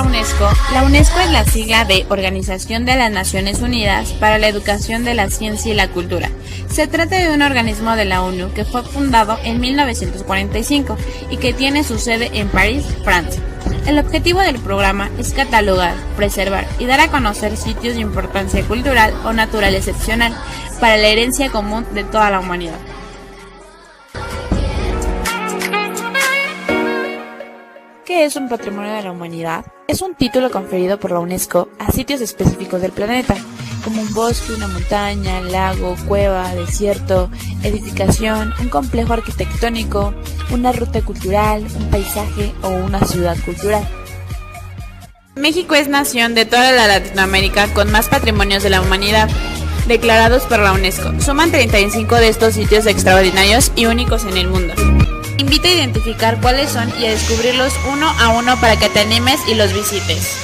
UNESCO. La UNESCO es la sigla de Organización de las Naciones Unidas para la Educación de la Ciencia y la Cultura. Se trata de un organismo de la ONU que fue fundado en 1945 y que tiene su sede en París, Francia. El objetivo del programa es catalogar, preservar y dar a conocer sitios de importancia cultural o natural excepcional para la herencia común de toda la humanidad. ¿Qué es un patrimonio de la humanidad? Es un título conferido por la UNESCO a sitios específicos del planeta, como un bosque, una montaña, lago, cueva, desierto, edificación, un complejo arquitectónico, una ruta cultural, un paisaje o una ciudad cultural. México es nación de toda la Latinoamérica con más patrimonios de la humanidad, declarados por la UNESCO. Suman 35 de estos sitios extraordinarios y únicos en el mundo. Invita a identificar cuáles son y a descubrirlos uno a uno para que te animes y los visites.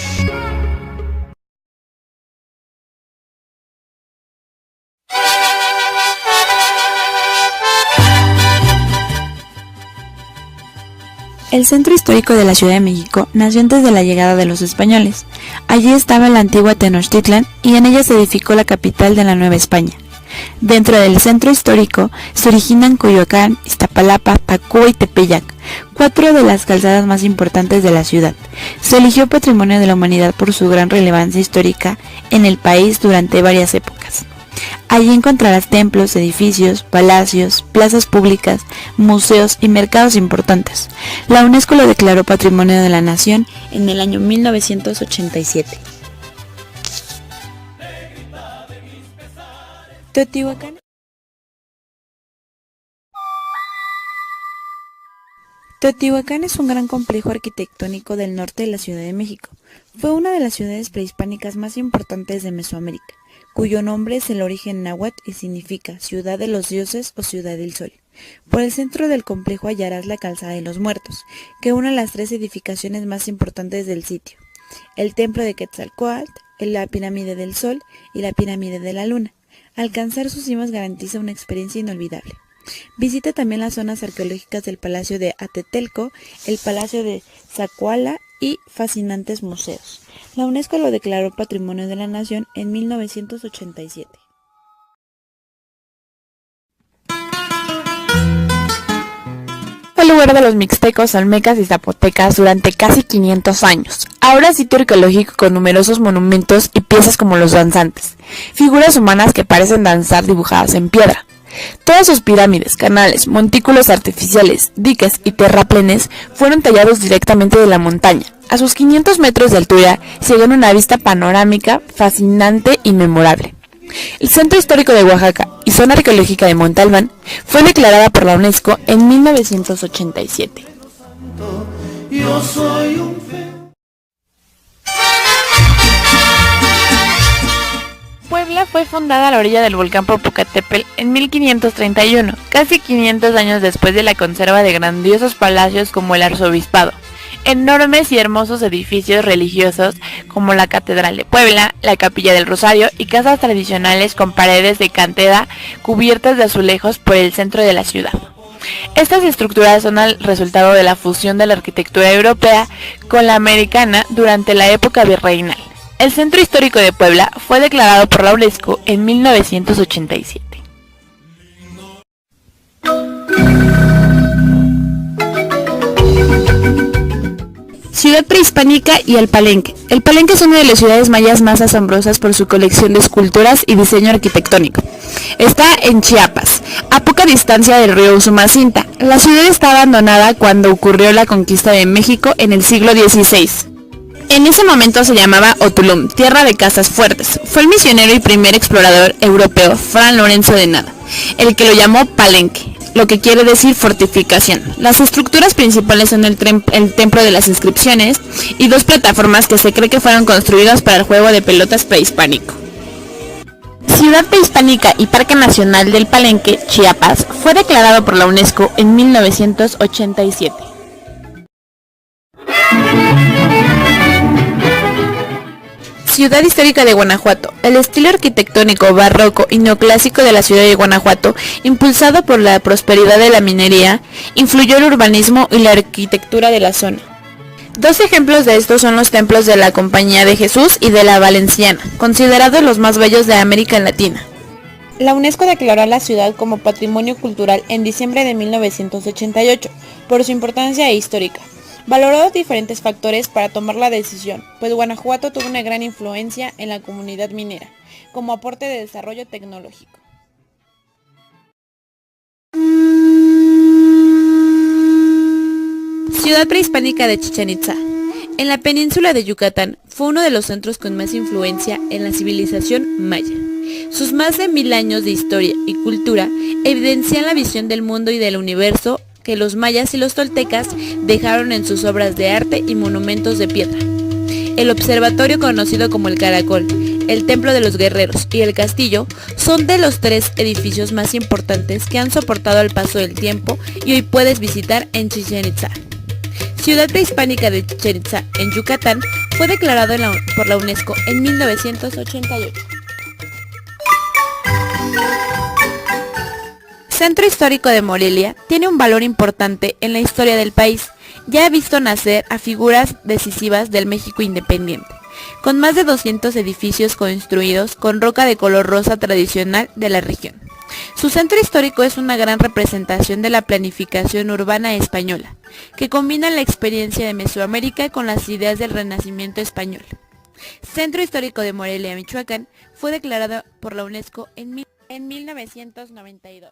El centro histórico de la Ciudad de México nació antes de la llegada de los españoles. Allí estaba la antigua Tenochtitlan y en ella se edificó la capital de la Nueva España. Dentro del centro histórico se originan Coyoacán, Iztapalapa, Tacuba y Tepeyac, 4 de las calzadas más importantes de la ciudad. Se eligió Patrimonio de la Humanidad por su gran relevancia histórica en el país durante varias épocas. Allí encontrarás templos, edificios, palacios, plazas públicas, museos y mercados importantes. La UNESCO lo declaró Patrimonio de la Nación en el año 1987. Teotihuacán. Teotihuacán es un gran complejo arquitectónico del norte de la Ciudad de México. Fue una de las ciudades prehispánicas más importantes de Mesoamérica, cuyo nombre es el origen náhuatl y significa ciudad de los dioses o ciudad del sol. Por el centro del complejo hallarás la calzada de los muertos, que une las 3 edificaciones más importantes del sitio: el templo de Quetzalcóatl, la pirámide del sol y la pirámide de la luna. Alcanzar sus cimas garantiza una experiencia inolvidable. Visita también las zonas arqueológicas del Palacio de Atetelco, el Palacio de Zacuala y fascinantes museos. La UNESCO lo declaró Patrimonio de la Nación en 1987. Fue lugar de los mixtecos, olmecas y zapotecas durante casi 500 años. Ahora sitio arqueológico con numerosos monumentos y piezas como los danzantes, figuras humanas que parecen danzar dibujadas en piedra. Todas sus pirámides, canales, montículos artificiales, diques y terraplenes fueron tallados directamente de la montaña. A sus 500 metros de altura se ven una vista panorámica fascinante y memorable. El Centro Histórico de Oaxaca y Zona Arqueológica de Monte Albán fue declarada por la UNESCO en 1987. Puebla fue fundada a la orilla del volcán Popocatépetl en 1531, casi 500 años después de la conserva de grandiosos palacios como el arzobispado. Enormes y hermosos edificios religiosos como la Catedral de Puebla, la Capilla del Rosario y casas tradicionales con paredes de cantera cubiertas de azulejos por el centro de la ciudad. Estas estructuras son el resultado de la fusión de la arquitectura europea con la americana durante la época virreinal. El Centro Histórico de Puebla fue declarado por la UNESCO en 1987. Ciudad prehispánica y el Palenque. El Palenque es una de las ciudades mayas más asombrosas por su colección de esculturas y diseño arquitectónico. Está en Chiapas, a poca distancia del río Usumacinta. La ciudad está abandonada cuando ocurrió la conquista de México en el siglo XVI. En ese momento se llamaba Otulum, tierra de casas fuertes. Fue el misionero y primer explorador europeo, Fran Lorenzo de Nada, el que lo llamó Palenque, lo que quiere decir fortificación. Las estructuras principales son el templo de las inscripciones y 2 plataformas que se cree que fueron construidas para el juego de pelotas prehispánico. Ciudad prehispánica y Parque Nacional del Palenque, Chiapas, fue declarado por la UNESCO en 1987. Ciudad histórica de Guanajuato. El estilo arquitectónico barroco y neoclásico de la ciudad de Guanajuato, impulsado por la prosperidad de la minería, influyó el urbanismo y la arquitectura de la zona. Dos ejemplos de estos son los templos de la Compañía de Jesús y de la Valenciana, considerados los más bellos de América Latina. La UNESCO declaró a la ciudad como Patrimonio Cultural en diciembre de 1988 por su importancia histórica. Valoró diferentes factores para tomar la decisión, pues Guanajuato tuvo una gran influencia en la comunidad minera, como aporte de desarrollo tecnológico. Ciudad prehispánica de Chichén Itzá. En la península de Yucatán fue uno de los centros con más influencia en la civilización maya. Sus más de 1000 años de historia y cultura evidencian la visión del mundo y del universo que los mayas y los toltecas dejaron en sus obras de arte y monumentos de piedra. El observatorio conocido como el Caracol, el Templo de los Guerreros y el Castillo son de los 3 edificios más importantes que han soportado el paso del tiempo y hoy puedes visitar en Chichén Itzá. Ciudad prehispánica de Chichén Itzá, en Yucatán, fue declarado por la UNESCO en 1988. Centro Histórico de Morelia tiene un valor importante en la historia del país. Ya ha visto nacer a figuras decisivas del México independiente, con más de 200 edificios construidos con roca de color rosa tradicional de la región. Su centro histórico es una gran representación de la planificación urbana española, que combina la experiencia de Mesoamérica con las ideas del Renacimiento español. Centro Histórico de Morelia, Michoacán, fue declarado por la UNESCO en 1992.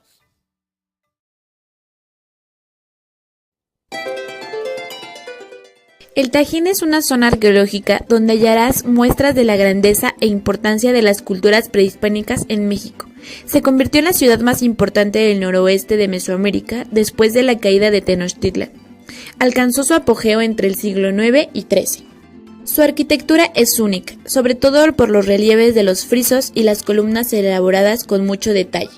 El Tajín es una zona arqueológica donde hallarás muestras de la grandeza e importancia de las culturas prehispánicas en México. Se convirtió en la ciudad más importante del noroeste de Mesoamérica después de la caída de Tenochtitlan. Alcanzó su apogeo entre el siglo IX y XIII. Su arquitectura es única, sobre todo por los relieves de los frisos y las columnas elaboradas con mucho detalle.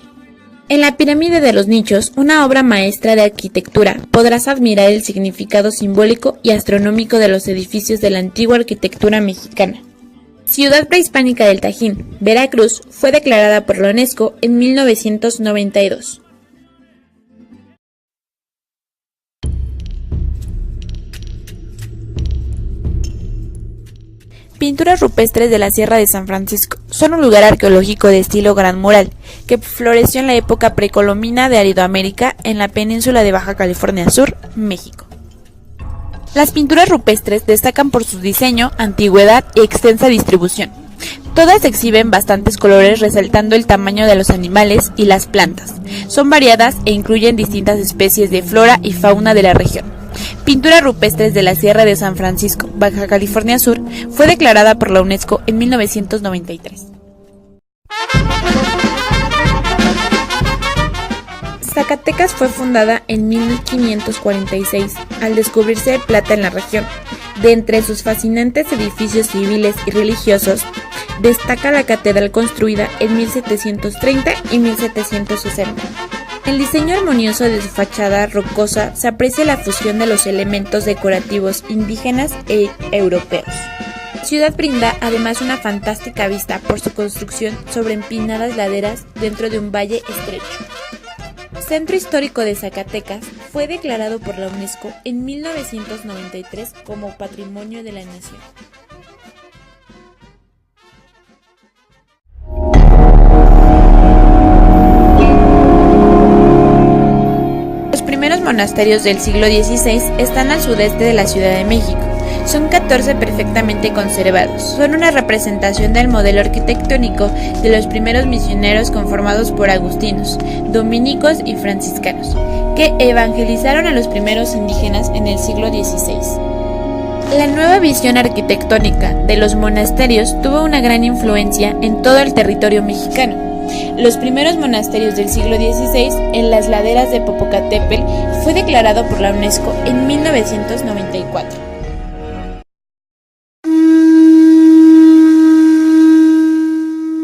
En la Pirámide de los Nichos, una obra maestra de arquitectura, podrás admirar el significado simbólico y astronómico de los edificios de la antigua arquitectura mexicana. Ciudad prehispánica del Tajín, Veracruz, fue declarada por la UNESCO en 1992. Pinturas rupestres de la Sierra de San Francisco son un lugar arqueológico de estilo Gran Mural, que floreció en la época precolombina de Aridoamérica en la península de Baja California Sur, México. Las pinturas rupestres destacan por su diseño, antigüedad y extensa distribución. Todas exhiben bastantes colores resaltando el tamaño de los animales y las plantas. Son variadas e incluyen distintas especies de flora y fauna de la región. Pinturas rupestres de la Sierra de San Francisco, Baja California Sur, fue declarada por la UNESCO en 1993. Zacatecas fue fundada en 1546 al descubrirse plata en la región. De entre sus fascinantes edificios civiles y religiosos, destaca la catedral construida en 1730 y 1760. En el diseño armonioso de su fachada rocosa se aprecia la fusión de los elementos decorativos indígenas e europeos. La ciudad brinda además una fantástica vista por su construcción sobre empinadas laderas dentro de un valle estrecho. Centro Histórico de Zacatecas fue declarado por la UNESCO en 1993 como Patrimonio de la Nación. Los primeros monasterios del siglo XVI están al sudeste de la Ciudad de México. Son 14 perfectamente conservados. Son una representación del modelo arquitectónico de los primeros misioneros conformados por agustinos, dominicos y franciscanos, que evangelizaron a los primeros indígenas en el siglo XVI. La nueva visión arquitectónica de los monasterios tuvo una gran influencia en todo el territorio mexicano. Los primeros monasterios del siglo XVI, en las laderas de Popocatépetl, fue declarado por la UNESCO en 1994.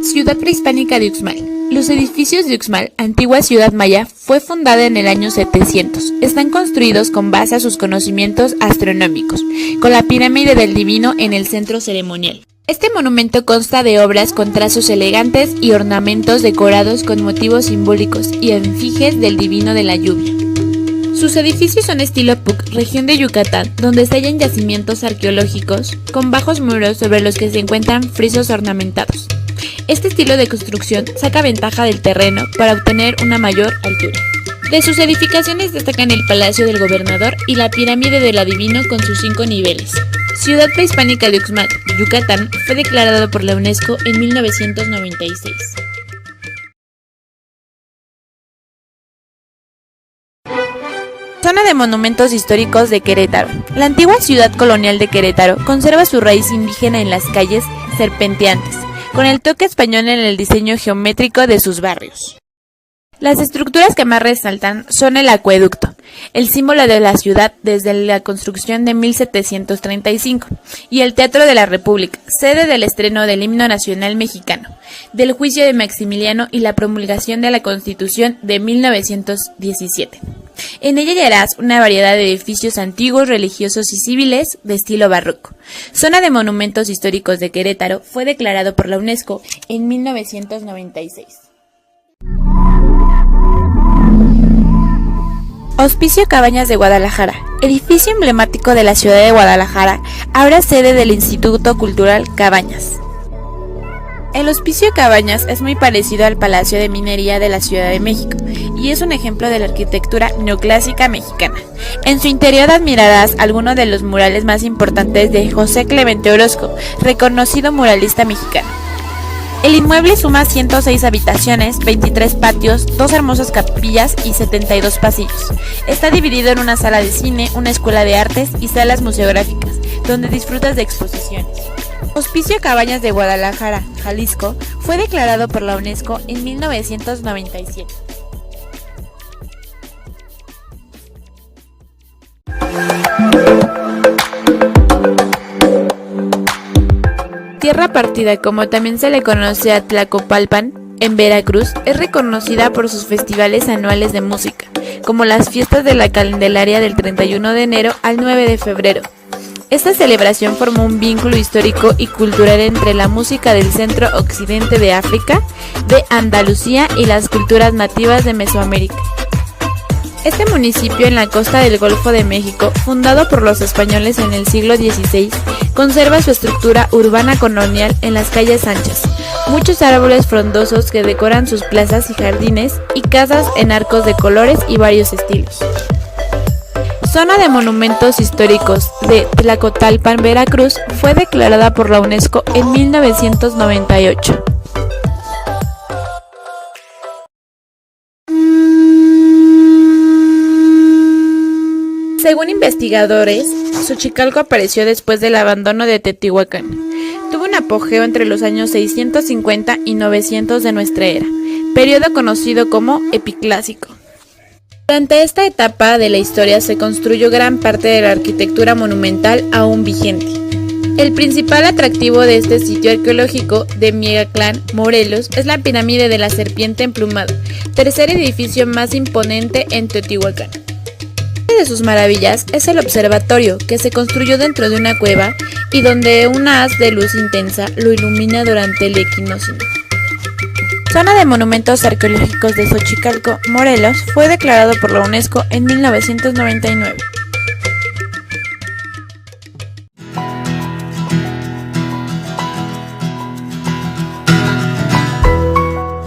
Ciudad prehispánica de Uxmal. Los edificios de Uxmal, antigua ciudad maya, fue fundada en el año 700. Están construidos con base a sus conocimientos astronómicos, con la pirámide del divino en el centro ceremonial. Este monumento consta de obras con trazos elegantes y ornamentos decorados con motivos simbólicos y efigies del divino de la lluvia. Sus edificios son estilo PUC, región de Yucatán, donde se hallan yacimientos arqueológicos con bajos muros sobre los que se encuentran frisos ornamentados. Este estilo de construcción saca ventaja del terreno para obtener una mayor altura. De sus edificaciones destacan el Palacio del Gobernador y la Pirámide del Adivino con sus 5 niveles. Ciudad prehispánica de Uxmal, Yucatán, fue declarado por la UNESCO en 1996. Zona de monumentos históricos de Querétaro. La antigua ciudad colonial de Querétaro conserva su raíz indígena en las calles serpenteantes, con el toque español en el diseño geométrico de sus barrios. Las estructuras que más resaltan son el acueducto, el símbolo de la ciudad desde la construcción de 1735, y el Teatro de la República, sede del estreno del himno nacional mexicano, del juicio de Maximiliano y la promulgación de la Constitución de 1917. En ella hallarás una variedad de edificios antiguos, religiosos y civiles de estilo barroco. Zona de monumentos históricos de Querétaro fue declarado por la UNESCO en 1996. Hospicio Cabañas de Guadalajara, edificio emblemático de la ciudad de Guadalajara, ahora sede del Instituto Cultural Cabañas. El Hospicio Cabañas es muy parecido al Palacio de Minería de la Ciudad de México y es un ejemplo de la arquitectura neoclásica mexicana. En su interior admirarás algunos de los murales más importantes de José Clemente Orozco, reconocido muralista mexicano. El inmueble suma 106 habitaciones, 23 patios, 2 hermosas capillas y 72 pasillos. Está dividido en una sala de cine, una escuela de artes y salas museográficas, donde disfrutas de exposiciones. Hospicio Cabañas de Guadalajara, Jalisco, fue declarado por la UNESCO en 1997. Tierra Partida, como también se le conoce a Tlacopan, en Veracruz, es reconocida por sus festivales anuales de música, como las fiestas de la Candelaria del 31 de enero al 9 de febrero. Esta celebración formó un vínculo histórico y cultural entre la música del centro-occidente de África, de Andalucía y las culturas nativas de Mesoamérica. Este municipio en la costa del Golfo de México, fundado por los españoles en el siglo XVI, conserva su estructura urbana colonial en las calles anchas, muchos árboles frondosos que decoran sus plazas y jardines, y casas en arcos de colores y varios estilos. Zona de monumentos históricos de Tlacotalpan, Veracruz, fue declarada por la UNESCO en 1998. Según investigadores, Xochicalco apareció después del abandono de Teotihuacán. Tuvo un apogeo entre los años 650 y 900 de nuestra era, periodo conocido como Epiclásico. Durante esta etapa de la historia se construyó gran parte de la arquitectura monumental aún vigente. El principal atractivo de este sitio arqueológico de Miahuatlán, Morelos, es la pirámide de la serpiente emplumada, tercer edificio más imponente en Teotihuacán. Una de sus maravillas es el observatorio, que se construyó dentro de una cueva y donde una haz de luz intensa lo ilumina durante el equinoccio. Zona de monumentos arqueológicos de Xochicalco, Morelos, fue declarado por la UNESCO en 1999.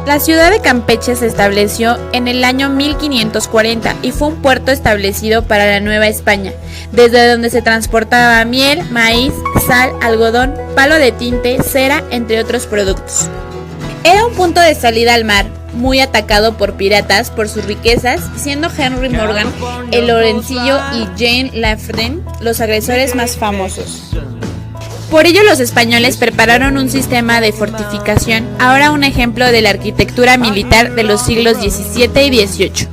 La ciudad de Campeche se estableció en el año 1540 y fue un puerto establecido para la Nueva España, desde donde se transportaba miel, maíz, sal, algodón, palo de tinte, cera, entre otros productos. Era un punto de salida al mar, muy atacado por piratas por sus riquezas, siendo Henry Morgan, el Lorencillo y Jane Lafren los agresores más famosos. Por ello los españoles prepararon un sistema de fortificación, ahora un ejemplo de la arquitectura militar de los siglos XVII y XVIII.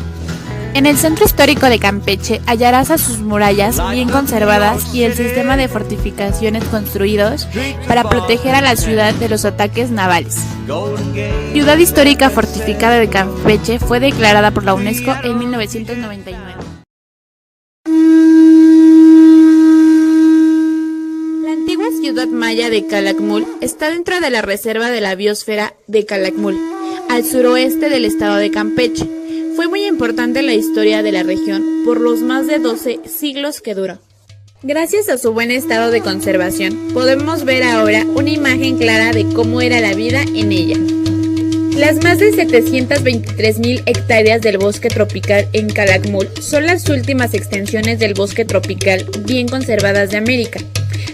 En el centro histórico de Campeche hallarás a sus murallas bien conservadas y el sistema de fortificaciones construidos para proteger a la ciudad de los ataques navales. Ciudad histórica fortificada de Campeche fue declarada por la UNESCO en 1999. Ciudad maya de Calakmul está dentro de la reserva de la biosfera de Calakmul, al suroeste del estado de Campeche. Fue muy importante en la historia de la región por los más de 12 siglos que duró. Gracias a su buen estado de conservación, podemos ver ahora una imagen clara de cómo era la vida en ella. Las más de 723.000 hectáreas del bosque tropical en Calakmul son las últimas extensiones del bosque tropical bien conservadas de América,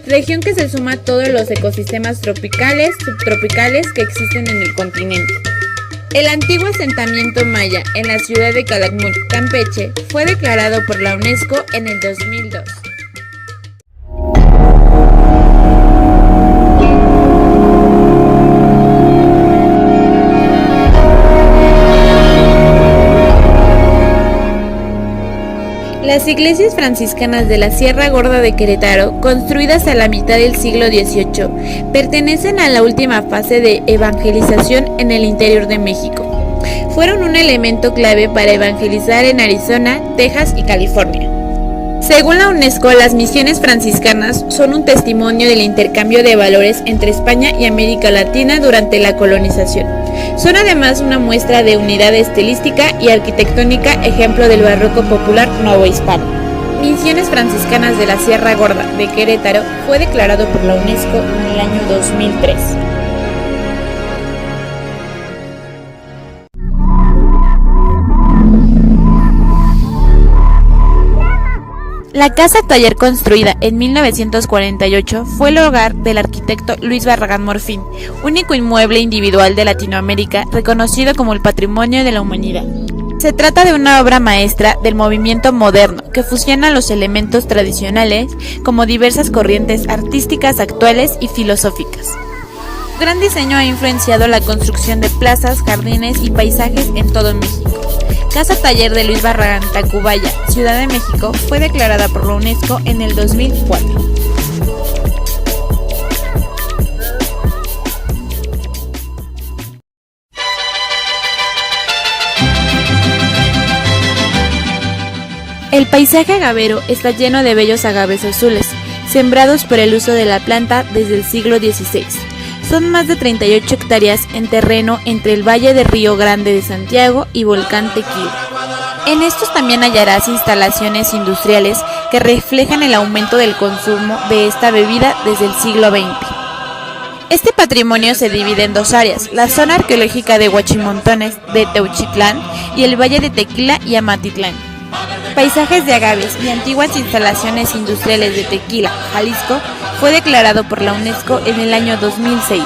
región que se suma a todos los ecosistemas tropicales, subtropicales que existen en el continente. El antiguo asentamiento maya en la ciudad de Calakmul, Campeche, fue declarado por la UNESCO en el 2002. Las iglesias franciscanas de la Sierra Gorda de Querétaro, construidas a la mitad del siglo XVIII, pertenecen a la última fase de evangelización en el interior de México. Fueron un elemento clave para evangelizar en Arizona, Texas y California. Según la UNESCO, las misiones franciscanas son un testimonio del intercambio de valores entre España y América Latina durante la colonización. Son además una muestra de unidad estilística y arquitectónica, ejemplo del barroco popular novohispano. Misiones franciscanas de la Sierra Gorda de Querétaro fue declarado por la UNESCO en el año 2003. La casa taller, construida en 1948, fue el hogar del arquitecto Luis Barragán Morfín, único inmueble individual de Latinoamérica reconocido como el Patrimonio de la Humanidad. Se trata de una obra maestra del movimiento moderno que fusiona los elementos tradicionales como diversas corrientes artísticas actuales y filosóficas. Su gran diseño ha influenciado la construcción de plazas, jardines y paisajes en todo México. Casa Taller de Luis Barragán, Tacubaya, Ciudad de México, fue declarada por la UNESCO en el 2004. El paisaje agavero está lleno de bellos agaves azules, sembrados por el uso de la planta desde el siglo XVI. Son más de 38 hectáreas en terreno entre el Valle de Río Grande de Santiago y Volcán Tequila. En estos también hallarás instalaciones industriales que reflejan el aumento del consumo de esta bebida desde el siglo XX. Este patrimonio se divide en dos áreas, la zona arqueológica de Huachimontones de Teuchitlán y el Valle de Tequila y Amatitlán. Paisajes de agaves y antiguas instalaciones industriales de Tequila, Jalisco, fue declarado por la UNESCO en el año 2006.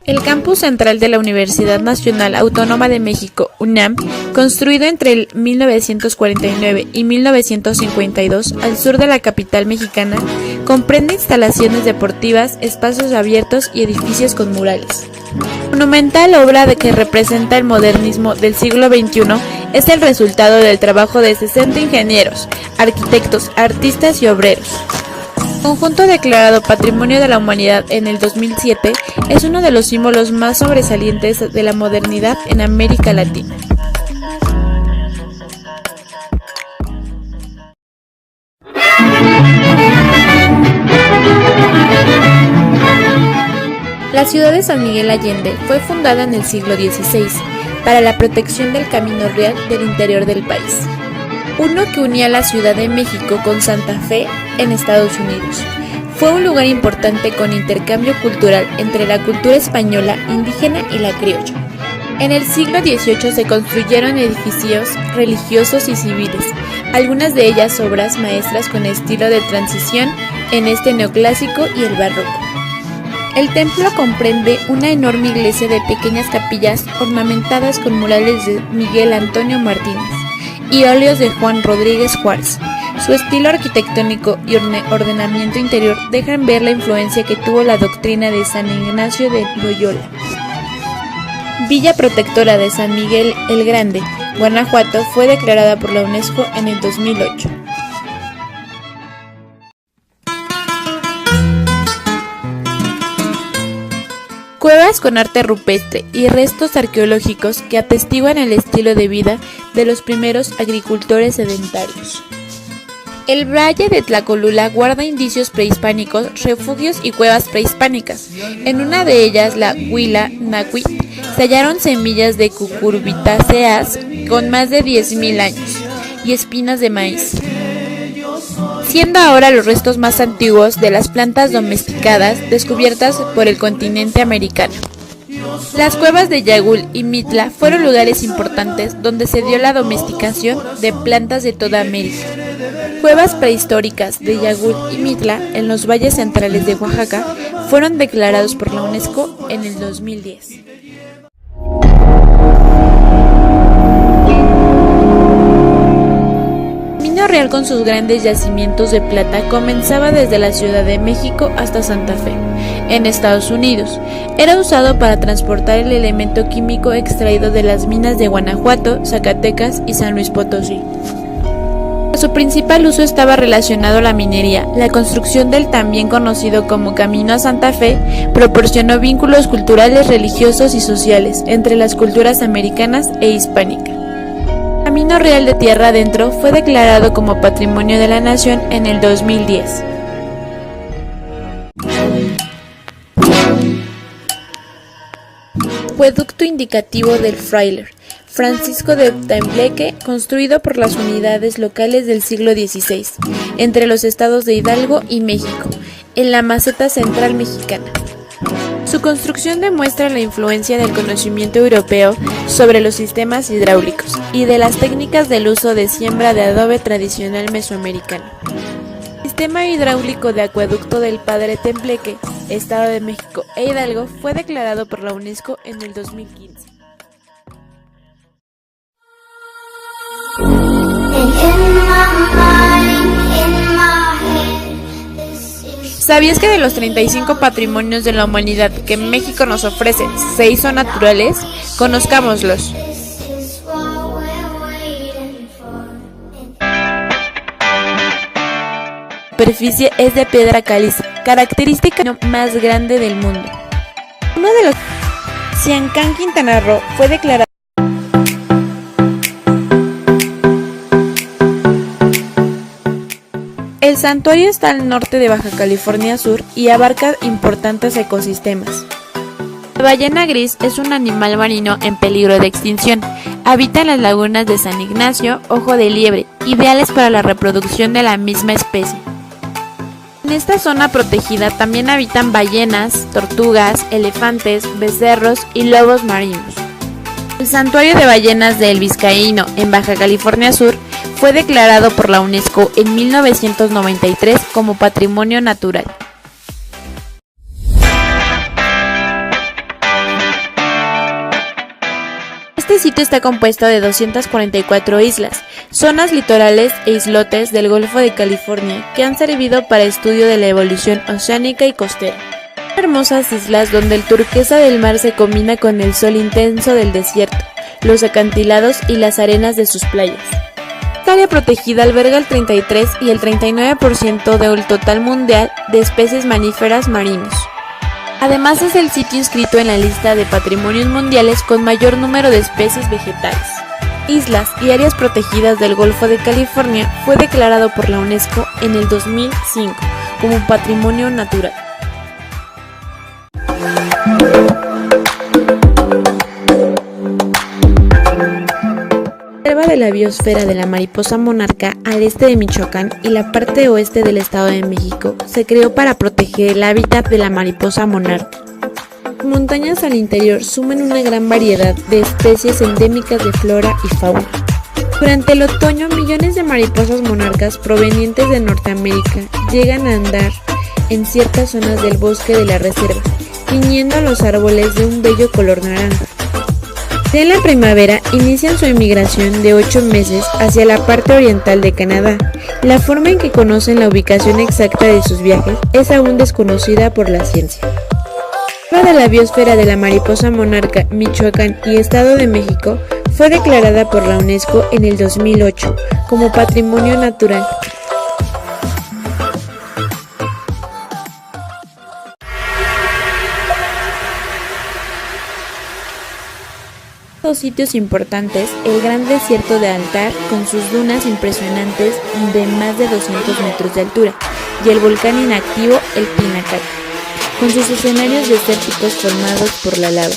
El campus central de la Universidad Nacional Autónoma de México, UNAM, construido entre el 1949 y 1952 al sur de la capital mexicana, comprende instalaciones deportivas, espacios abiertos y edificios con murales. La monumental obra que representa el modernismo del siglo XXI es el resultado del trabajo de 60 ingenieros, arquitectos, artistas y obreros. El conjunto declarado Patrimonio de la Humanidad en el 2007 es uno de los símbolos más sobresalientes de la modernidad en América Latina. La ciudad de San Miguel Allende fue fundada en el siglo XVI para la protección del camino real del interior del país, uno que unía la Ciudad de México con Santa Fe en Estados Unidos. Fue un lugar importante con intercambio cultural entre la cultura española, indígena y la criolla. En el siglo XVIII se construyeron edificios religiosos y civiles, algunas de ellas obras maestras con estilo de transición en este neoclásico y el barroco. El templo comprende una enorme iglesia de pequeñas capillas ornamentadas con murales de Miguel Antonio Martínez y óleos de Juan Rodríguez Juárez. Su estilo arquitectónico y ordenamiento interior dejan ver la influencia que tuvo la doctrina de San Ignacio de Loyola. Villa Protectora de San Miguel el Grande, Guanajuato, fue declarada por la UNESCO en el 2008. Cuevas con arte rupestre y restos arqueológicos que atestiguan el estilo de vida de los primeros agricultores sedentarios. El valle de Tlacolula guarda indicios prehispánicos, refugios y cuevas prehispánicas. En una de ellas, la Huila Nacuit, se hallaron semillas de cucurbitáceas con más de 10.000 años y espinas de maíz, siendo ahora los restos más antiguos de las plantas domesticadas descubiertas por el continente americano. Las cuevas de Yagul y Mitla fueron lugares importantes donde se dio la domesticación de plantas de toda América. Cuevas prehistóricas de Yagul y Mitla en los valles centrales de Oaxaca fueron declarados por la UNESCO en el 2010. El Camino Real, con sus grandes yacimientos de plata, comenzaba desde la Ciudad de México hasta Santa Fe, en Estados Unidos. Era usado para transportar el elemento químico extraído de las minas de Guanajuato, Zacatecas y San Luis Potosí. Su principal uso estaba relacionado a la minería. La construcción del también conocido como Camino a Santa Fe proporcionó vínculos culturales, religiosos y sociales entre las culturas americanas e hispánicas. El Camino Real de Tierra Adentro fue declarado como Patrimonio de la Nación en el 2010. Acueducto indicativo del Frailer Francisco de Tembleque, construido por las unidades locales del siglo XVI, entre los estados de Hidalgo y México, en la Meseta Central mexicana. Su construcción demuestra la influencia del conocimiento europeo sobre los sistemas hidráulicos y de las técnicas del uso de siembra de adobe tradicional mesoamericano. El sistema hidráulico de acueducto del Padre Tembleque, Estado de México e Hidalgo, fue declarado por la UNESCO en el 2015. ¿Sabías que de los 35 patrimonios de la humanidad que México nos ofrece, 6 son naturales? Conozcámoslos. La superficie es de piedra caliza, característica más grande del mundo. Uno de los Siancán, Quintana Roo, fue declarado El santuario está al norte de Baja California Sur y abarca importantes ecosistemas. La ballena gris es un animal marino en peligro de extinción. Habita en las lagunas de San Ignacio, Ojo de Liebre, ideales para la reproducción de la misma especie. En esta zona protegida también habitan ballenas, tortugas, elefantes, becerros y lobos marinos. El Santuario de Ballenas de El Vizcaíno, en Baja California Sur, fue declarado por la UNESCO en 1993 como Patrimonio Natural. Este sitio está compuesto de 244 islas, zonas litorales e islotes del Golfo de California que han servido para estudio de la evolución oceánica y costera. Hermosas islas donde el turquesa del mar se combina con el sol intenso del desierto, los acantilados y las arenas de sus playas. Esta área protegida alberga el 33 y el 39% del total mundial de especies mamíferas marinos. Además es el sitio inscrito en la lista de patrimonios mundiales con mayor número de especies vegetales. Islas y áreas protegidas del Golfo de California fue declarado por la UNESCO en el 2005 como Patrimonio Natural. La reserva de la biosfera de la mariposa monarca al este de Michoacán y la parte oeste del Estado de México se creó para proteger el hábitat de la mariposa monarca. Las montañas al interior suman una gran variedad de especies endémicas de flora y fauna. Durante el otoño, millones de mariposas monarcas provenientes de Norteamérica llegan a andar en ciertas zonas del bosque de la reserva, tiñendo a los árboles de un bello color naranja. En la primavera inician su emigración de 8 meses hacia la parte oriental de Canadá. La forma en que conocen la ubicación exacta de sus viajes es aún desconocida por la ciencia. La reserva de la biosfera de la mariposa monarca, Michoacán y Estado de México fue declarada por la UNESCO en el 2008 como Patrimonio Natural. Dos sitios importantes, el Gran Desierto de Altar, con sus dunas impresionantes de más de 200 metros de altura, y el volcán inactivo, el Pinacate, con sus escenarios desérticos formados por la lava.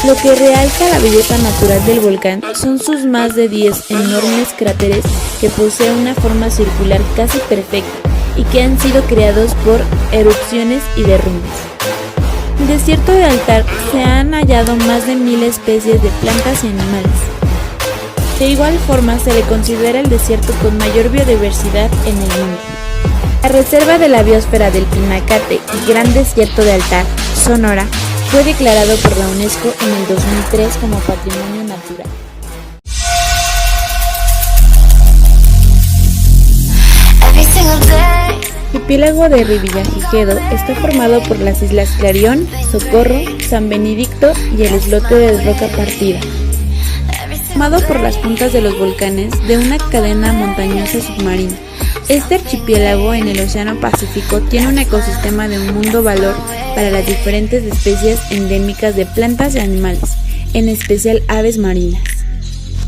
Lo que realza la belleza natural del volcán son sus más de 10 enormes cráteres que poseen una forma circular casi perfecta y que han sido creados por erupciones y derrumbes. En el desierto de Altar se han hallado más de 1000 especies de plantas y animales. De igual forma se le considera el desierto con mayor biodiversidad en el mundo. La Reserva de la Biosfera del Pinacate y Gran Desierto de Altar, Sonora, fue declarado por la UNESCO en el 2003 como Patrimonio Natural. El archipiélago de Revillagigedo está formado por las islas Clarión, Socorro, San Benedicto y el islote de Roca Partida, formado por las puntas de los volcanes de una cadena montañosa submarina. Este archipiélago en el Océano Pacífico tiene un ecosistema de un mundo valor para las diferentes especies endémicas de plantas y animales, en especial aves marinas.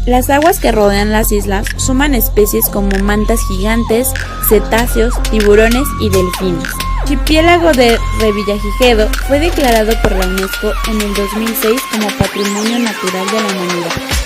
Las aguas que rodean las islas suman especies como mantas gigantes, cetáceos, tiburones y delfines. El archipiélago de Revillagigedo fue declarado por la UNESCO en el 2006 como Patrimonio Natural de la Humanidad.